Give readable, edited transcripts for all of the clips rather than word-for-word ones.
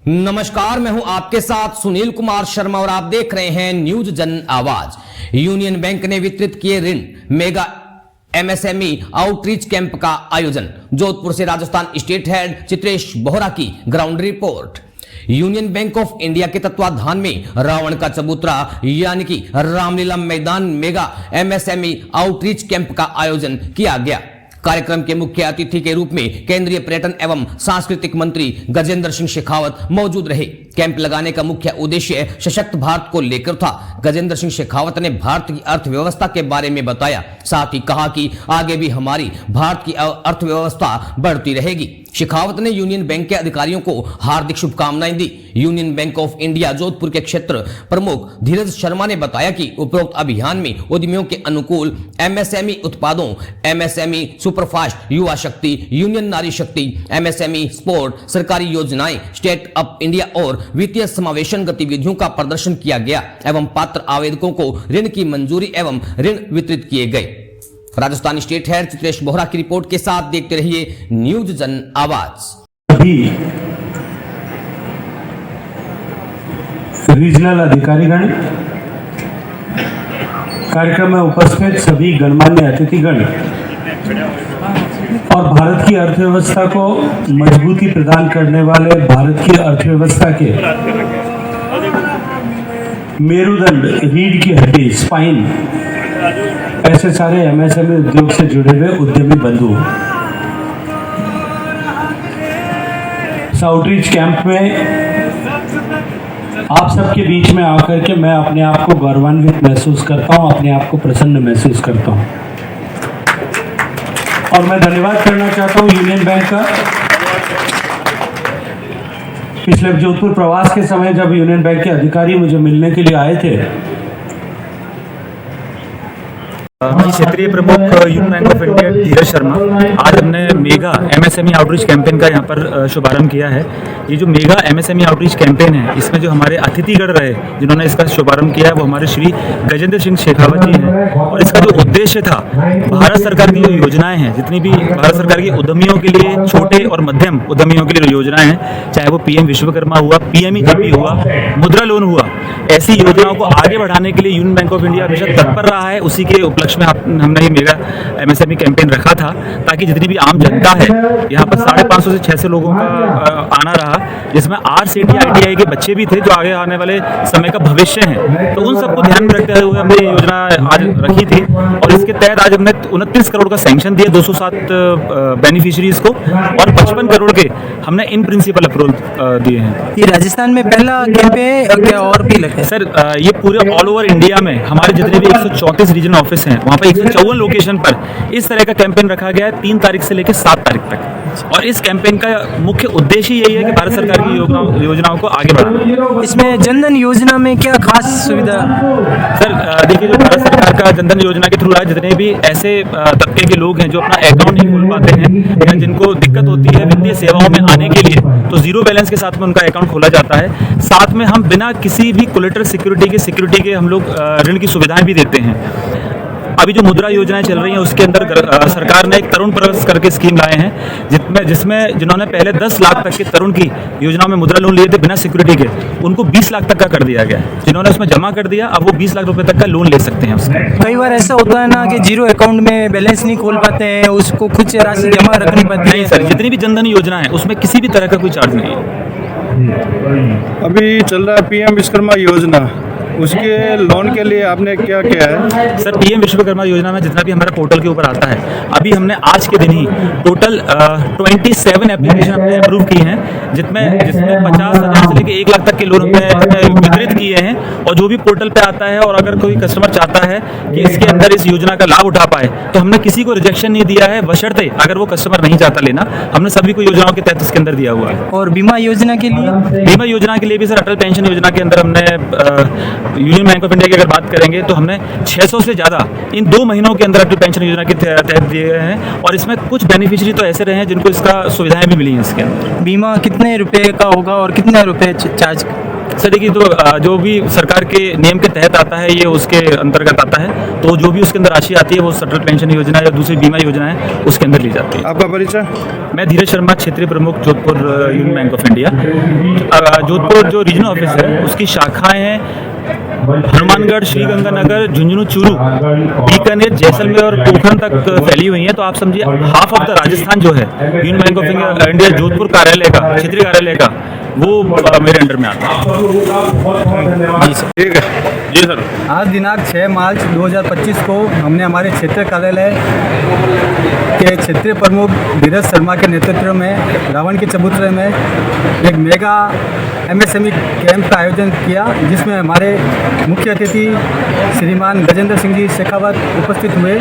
नमस्कार, मैं हूं आपके साथ सुनील कुमार शर्मा और आप देख रहे हैं न्यूज जन आवाज। यूनियन बैंक ने वितरित किए ऋण, मेगा एमएसएमई आउटरीच कैंप का आयोजन। जोधपुर से राजस्थान स्टेट हेड चित्रेश बोहरा की ground report. Union bank of India के तत्वाधान में रावण का चबूतरा यानी कि रामलीला मैदान मेगा एमएसएमई आउटरीच कैंप का आयोजन किया गया। कार्यक्रम के मुख्य अतिथि के रूप में केंद्रीय पर्यटन एवं सांस्कृतिक मंत्री गजेंद्र सिंह शेखावत मौजूद रहे। कैंप लगाने का मुख्य उद्देश्य सशक्त भारत को लेकर था। गजेंद्र सिंह शेखावत ने भारत की अर्थव्यवस्था के बारे में बताया, साथ ही कहा कि आगे भी हमारी भारत की अर्थव्यवस्था बढ़ती रहेगी। शेखावत ने यूनियन बैंक के अधिकारियों को हार्दिक शुभकामनाएं दी। Union bank of India Jodhpur के क्षेत्र प्रमुख धीरज शर्मा ने बताया कि उपरोक्त अभियान में उद्यमियों के अनुकूल एमएसएमई उत्पादों, एमएसएमई सुपरफास्ट युवा शक्ति, यूनियन नारी शक्ति, एमएसएमई स्पोर्ट, सरकारी योजनाएं, स्टेट अप इंडिया और वित्तीय समावेशन गतिविधियों का प्रदर्शन किया गया एवं पात्र आवेदकों को ऋण की मंजूरी एवं ऋण वितरित किए गए। राजस्थान स्टेट हेड चित्रेश बोहरा की रिपोर्ट के साथ देखते रहिए न्यूज जन आवाज। रीजनल अधिकारीगण, कार्यक्रम में उपस्थित सभी गणमान्य अतिथिगण और भारत की अर्थव्यवस्था को मजबूती प्रदान करने वाले भारत की अर्थव्यवस्था के मेरुदंड, रीढ़ की हड्डी, स्पाइन, ऐसे सारे एमएसएमई उद्योग से जुड़े हुए उद्यमी बंधु आउटरीच कैंप में आप सबके बीच में आकर के मैं अपने आप को गौरवान्वित महसूस करता हूं, अपने आप को प्रसन्न महसूस करता हूं और मैं धन्यवाद करना चाहता हूं यूनियन बैंक का। पिछले जोधपुर प्रवास के समय जब यूनियन बैंक के अधिकारी मुझे मिलने के लिए आए थे, क्षेत्रीय प्रमुख यूनियन बैंक ऑफ इंडिया धीरज शर्मा, आज हमने मेगा एमएसएमई आउटरीच कैंपेन का यहाँ पर शुभारंभ किया है। ये जो मेगा एमएसएमई आउटरीच कैंपेन है, इसमें जो हमारे अतिथिगण रहे जिन्होंने इसका शुभारंभ किया है वो हमारे श्री गजेंद्र सिंह शेखावत जी हैं। और इसका जो उद्देश्य था, भारत सरकार की जो योजनाएं हैं, जितनी भी भारत सरकार की उद्यमियों के लिए, छोटे और मध्यम उद्यमियों के लिए जो योजनाएं हैं, चाहे वो पीएम विश्वकर्मा हुआ, पीएमईजीपी हुआ, मुद्रा लोन हुआ, ऐसी योजनाओं को आगे बढ़ाने के लिए यूनियन बैंक ऑफ इंडिया हमेशा तत्पर रहा है। उसी के उपलक्ष्य में हमने ये मेगा एमएसएमई कैंपेन रखा था ताकि जितनी भी आम जनता है, यहाँ पर 550 से 600 लोगों का आना रहा, जिसमें आरसीटी आईटीआई के बच्चे भी थे जो आगे आने वाले समय का भविष्य है। तो उन सबको ध्यान में रखते हुए हमने ये योजना आज रखी थी और इसके तहत आज हमने 29 करोड़ का सैंक्शन दिया 207 बेनिफिशियरीज को और 55 करोड़ के हमने इन प्रिंसिपल अप्रूवल दिए हैं। ये राजस्थान में पहला कैंप है क्या और भी लगे? सर, ये पूरे ऑल ओवर इंडिया में हमारे जितने भी 134 रीजनल ऑफिस हैं, वहाँ पर 154 लोकेशन पर इस तरह का कैंपेन रखा गया है 3 तारीख से लेकर 7 तारीख तक। और इस कैंपेन का मुख्य उद्देश्य यही है कि भारत सरकार की योजनाओं को आगे बढ़ाना। इसमें जनधन योजना में क्या खास सुविधा? सर, देखिए, जो भारत सरकार का जनधन योजना के थ्रू जितने भी ऐसे तबके के लोग हैं जो अपना अकाउंट नहीं खोल पाते हैं या जिनको दिक्कत होती है वित्तीय सेवाओं में आने के लिए, तो जीरो बैलेंस के साथ में उनका अकाउंट खोला जाता है। साथ में हम बिना किसी भी कोलेटरल सिक्योरिटी के हम लोग ऋण की सुविधाएं भी देते हैं। अभी जो मुद्रा योजनाएं चल रही हैं उसके अंदर सरकार ने एक तरुण प्रवेश करके स्कीम लाए हैं जिसमें जिन्होंने पहले 10 लाख तक के तरुण की योजनाओं में मुद्रा लोन लिए थे बिना सिक्योरिटी के, उनको 20 लाख तक का कर दिया गया। जिन्होंने उसमें जमा कर दिया, अब वो 20 लाख रुपए तक का लोन ले सकते हैं उसका। कई बार ऐसा होता है ना कि जीरो अकाउंट में बैलेंस नहीं खोल पाते हैं, उसको कुछ राशि जमा रखनी पड़ती है। सर, जितनी भी जनधन योजना है उसमें किसी भी तरह का कोई चार्ज नहीं है। अभी चल रहा है पीएम विश्वकर्मा योजना, उसके लोन के लिए आपने क्या किया है? सर, पीएम विश्वकर्मा योजना में जितना भी हमारा पोर्टल के ऊपर आता है, अभी हमने आज के दिन ही टोटल 27 एप्लीकेशन हमने अप्रूव की हैं, जिसमें 50,000 से लेकर 1 लाख तक के लोन हमने वितरित किए हैं। और जो भी पोर्टल पे आता है और अगर कोई कस्टमर चाहता है कि इसके अंदर इस योजना का लाभ उठा पाए, तो हमने किसी को रिजेक्शन नहीं दिया है, बशर्ते अगर वो कस्टमर नहीं चाहता लेना, हमने सभी को योजनाओं के तहत इसके अंदर दिया हुआ है। और बीमा योजना के लिए? बीमा योजना के लिए भी सर, अटल पेंशन योजना के अंदर हमने यूनियन बैंक ऑफ इंडिया की अगर बात करेंगे तो हमने 600 से ज़्यादा इन 2 महीनों के अंदर अटल पेंशन योजना के तहत दिए गए हैं। और इसमें कुछ बेनिफिशियरी तो ऐसे रहे हैं जिनको इसका सुविधाएं भी मिली हैं इसके अंदर। बीमा कितने रुपए का होगा और कितने रुपए चार्ज? सर देखिए, तो जो भी सरकार के नियम के तहत आता है ये उसके अंतर्गत आता है, तो जो भी उसके अंदर राशि आती है वो अटल पेंशन योजना या दूसरी बीमा योजना है उसके अंदर ली जाती है। आपका परिचय? मैं धीरज शर्मा, क्षेत्रीय प्रमुख Jodhpur union bank of India. Jodhpur जो रीजनल ऑफिस है उसकी शाखाएं हैं हनुमानगढ़, श्रीगंगानगर, झुंझुनू, चूरू, बीकानेर, जैसलमेर और पोखरण तक फैली हुई है। तो आप समझिए हाफ ऑफ द राजस्थान जो है union bank of India Jodhpur कार्यालय का, क्षेत्रीय कार्यालय का, वो मेरे अंडर में आता है। जी सर। ठीक है जी सर। आज दिनांक 6 मार्च 2025 को हमने हमारे क्षेत्रीय कार्यालय के क्षेत्रीय प्रमुख धीरज शर्मा के नेतृत्व में रावण के चबूतरे में एक मेगा MSME कैंप का आयोजन किया, जिसमें हमारे मुख्य अतिथि श्रीमान गजेंद्र सिंह जी शेखावत उपस्थित हुए।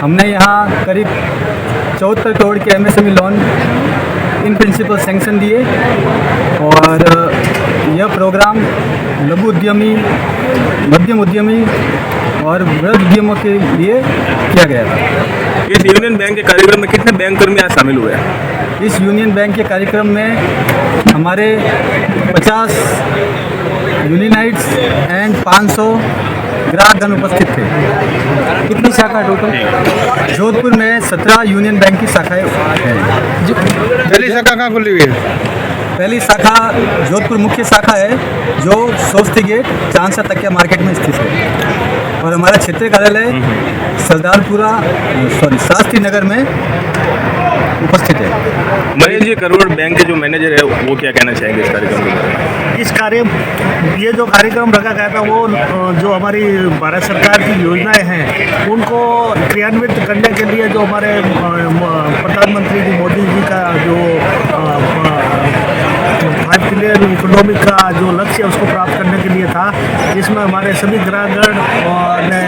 हमने यहाँ करीब 74 करोड़ के MSME loan in principle sanction दिए और यह प्रोग्राम लघु उद्यमी, मध्यम उद्यमी और बृहद उद्यमों के लिए किया गया था। इस यूनियन बैंक के कार्यक्रम में कितने बैंक कर्मी आज शामिल हुए हैं? इस यूनियन बैंक के कार्यक्रम में हमारे 50 यूनियनाइट्स एंड 500 ग्राहकगण उपस्थित थे। कितनी शाखा टोटल? जोधपुर में 17 यूनियन बैंक की शाखाएं हैं। पहली शाखा कहाँ खुली हुई है? पहली शाखा जोधपुर मुख्य शाखा है जो सोस्ती गेट चांदसा तकिया मार्केट में स्थित है, और हमारा क्षेत्रीय कार्यालय शास्त्री नगर में उपस्थित है। महेश जी, करोड़ बैंक के जो मैनेजर है वो क्या कहना चाहेंगे इस कार्यक्रम के बारे में? ये जो कार्यक्रम रखा गया था वो जो हमारी भारत सरकार की योजनाएं हैं उनको क्रियान्वित करने के लिए, जो हमारे प्रधानमंत्री जी मोदी जी का जो 5 ट्रिलियन इकोनॉमी का जो लक्ष्य है उसको प्राप्त करने के लिए था, जिसमें हमारे सभी ग्राहकगण ने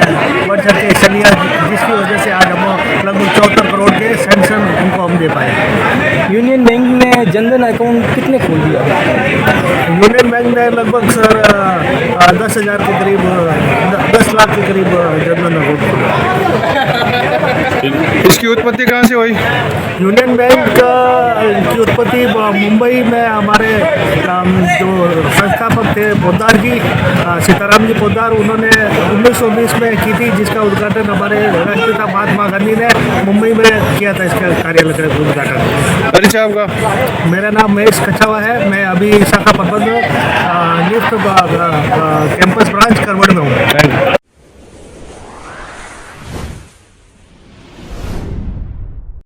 बढ़ चढ़ के हिस्सा लिया, जिसकी वजह से आज हम लगभग 74 करोड़ के सैंक्शन उनको हम दे पाए। यूनियन बैंक ने जनधन अकाउंट कितने खोल दिया? यूनियन बैंक ने लगभग 10,000 के करीब, 10 लाख के करीब जनधन अकाउंट खोला। इसकी उत्पत्ति कहाँ से हुई? यूनियन बैंक की उत्पत्ति मुंबई में हमारे जो संस्थापक थे पोद्दार जी, सीताराम जी पोद्दार, उन्होंने 1920 में की थी, जिसका उद्घाटन हमारे राष्ट्रपिता महात्मा गांधी ने मुंबई में किया था, इसका कार्यालय का उद्घाटन। परिचय आपका? मेरा नाम महेश कछावा है। मैं अभी शाखा प्रबंधक लिफ्ट कैंपस ब्रांच करवड़ में हूँ।